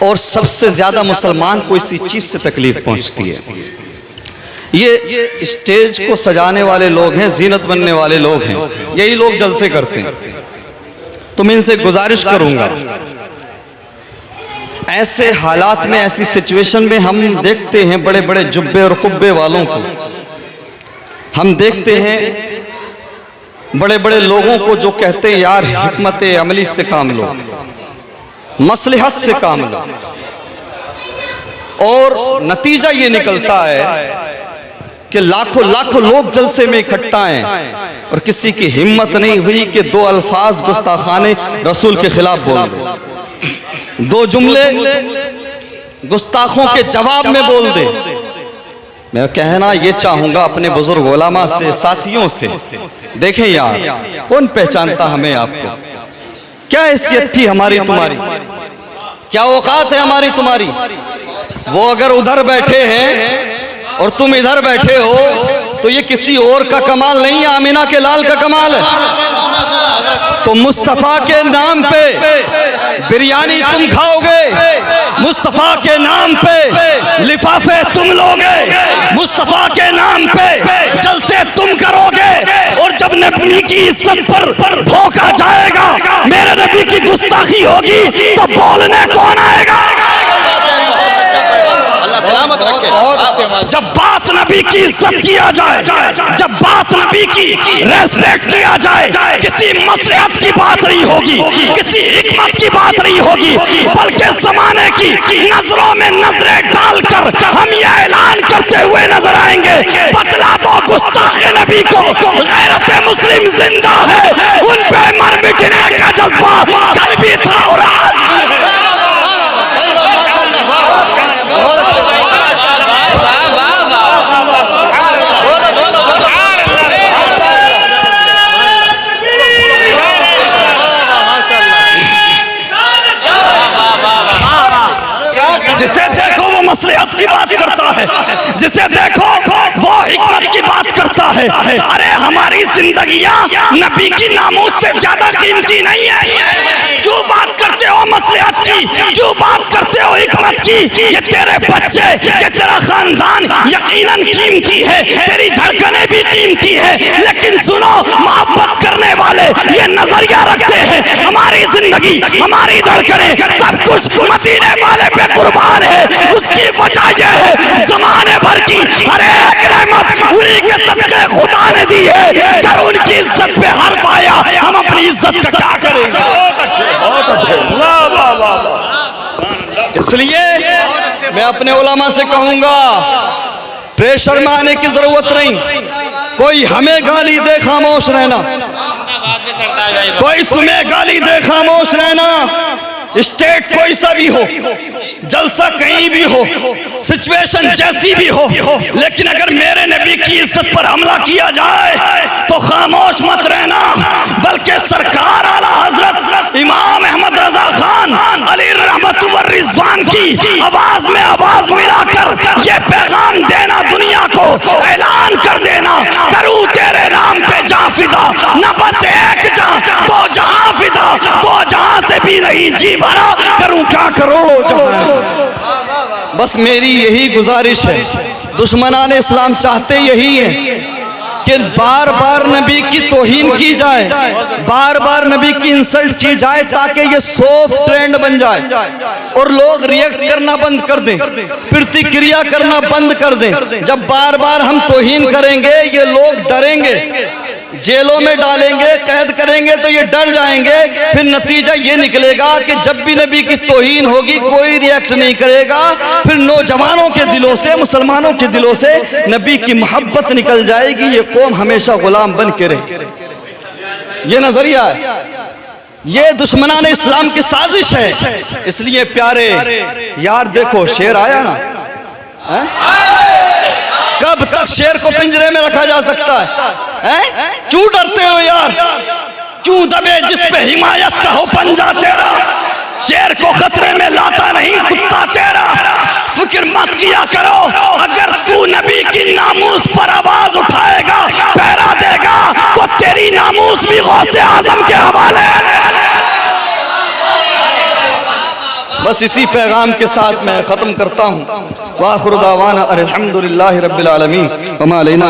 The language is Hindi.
और सबसे ज्यादा मुसलमान को इसी चीज से तकलीफ पहुंचती है। ये स्टेज को सजाने वाले लोग हैं, जीनत बनने वाले लोग हैं, यही लोग जलसे करते हैं। तो मैं इनसे गुजारिश करूंगा, ऐसे हालात में, ऐसी सिचुएशन में हम देखते हैं बड़े बड़े जुब्बे और कुब्बे वालों को, हम देखते हैं बड़े बड़े लोगों को जो कहते हैं यार हिकमत अमली से काम लो, मसलहत से काम लो, और नतीजा ये निकलता है कि लाखों लाखों लोग जलसे में इकट्ठा हैं और किसी की हिम्मत नहीं हुई कि दो अल्फाज गुस्ताखाने रसूल के खिलाफ बोल दे, दो जुमले गुस्ताखों के जवाब में बोल दे। मैं कहना ये चाहूंगा अपने बुजुर्ग उलमा से, साथियों से, देखें यार कौन पहचानता हमें, आपको क्या हैसियत थी हमारी तुम्हारी, क्या औकात है हमारी तुम्हारी। वो अगर उधर बैठे हैं और तुम इधर बैठे हो तो ये किसी और का कमाल नहीं है, आमिना के लाल का कमाल है। तो मुस्तफ़ा के नाम पे बिरयानी तुम खाओगे, मुस्तफ़ा के नाम पे लिफाफे तुम लोगे, मुस्तफ़ा के नाम पे जलसे तुम करोगे, और जब नबी की इज्जत पर भौंका जाएगा, मेरे नबी की गुस्ताखी होगी, तो बोलने कौन आएगा? सलामत रखे। जब बात नबी की इज्जत किया जाए, जब बात नबी की रेस्पेक्ट किया जाए, किसी मसलहत की बात नहीं होगी, किसी हिकमत की बात नहीं होगी, बल्कि जमाने की नजरों में नजरें डालकर हम ये ऐलान करते हुए नजर आएंगे, बतला दो गुस्ताखे नबी को गैरत मुस्लिम जिंदा है, उन पे मर मिटने का जज्बा कल भी था और आज जिसे देखो वो मसलहत की बात करता है, जिसे देखो वो हिकमत की बात करता है। अरे हमारी जिंदगियां नबी की नामूस से ज्यादा कीमती नहीं है। क्यों बात करते हो मसलहत की, क्यों बात करते हो हिकमत की? ये तेरे बच्चे, ये तेरा खानदान यकीनन कीमती है, तेरी धड़कनें भी कीमती है, लेकिन सुनो, मोहब्बत करने वाले ये नजरिया रखते हैं हमारी जिंदगी, हमारी धड़कनें, सब कुछ मदीने वाले पे कुर्बान है। उसकी वजह यह है जमाने भर की हर एक रहमत उन्हीं के सदके खुदा ने दी है। अगर उनकी इज्जत पे हर्फ आया, हम अपनी इज्जत का क्या करेंगे? बहुत अच्छे, बहुत अच्छे, वाह वाह वाह वाह। इसलिए मैं अपने उलमा से कहूंगा, प्रेशर में आने की जरूरत नहीं। कोई हमें गाली दे खामोश रहना, कोई तुम्हें गाली दे खामोश रहना। स्टेट कोई सा भी हो, जलसा कहीं भी हो, सिचुएशन जैसी भी हो, लेकिन अगर मेरे नबी की इज्जत पर हमला किया जाए तो खामोश मत रहना, बल्कि सरकार आला हजरत इमाम अहमद रजा खान अली रहमत व रिजवान की आवाज में आवाज मिलाकर ये पैगाम देना दुनिया को, ऐलान कर देना, करूं तेरे नाम पे जान फिदा, न बस एक जान दो जहां फिदा, दो जहां से भी नहीं जी भरा, करूं क्या करोड़ों जहां। बस मेरी यही गुजारिश है, दुश्मनान इस्लाम चाहते यही है कि बार बार नबी की तौहीन की जाए, बार बार नबी की इंसल्ट की जाए, ताकि ये सॉफ्ट ट्रेंड बन जाए और लोग रिएक्ट करना बंद कर दें, प्रतिक्रिया करना बंद कर दें। जब बार बार हम तौहीन करेंगे, ये लोग डरेंगे, जेलों में डालेंगे, कैद करेंगे, तो ये डर जाएंगे। फिर नतीजा ये निकलेगा कि जब भी नबी की तौहीन होगी कोई रिएक्ट नहीं करेगा, फिर नौजवानों के दिलों से, मुसलमानों के दिलों से नबी की मोहब्बत निकल जाएगी, ये कौम हमेशा गुलाम बन के रहे। ये नजरिया है, ये दुश्मनान इस्लाम की साजिश है। इसलिए प्यारे यार देखो, शेर आया ना, कब तक शेर को पिंजरे में रखा जा सकता है? क्यों डरते हो यार? क्यों दबे जिस पे हिमायत का हो पंजा तेरा? शेर को खतरे में लाता नहीं कुत्ता तेरा। फिक्र मत किया करो, अगर तू नबी की नामूस पर आवाज उठाएगा, पहरा देगा, तो तेरी नामूस भी गौसे आजम के हवाले। बस इसी पैगाम के साथ मैं ख़त्म करता हूँ। वाखिर दावाना अल्हम्दुलिल्लाहि रब्बिल आलमीन व मा अलैना।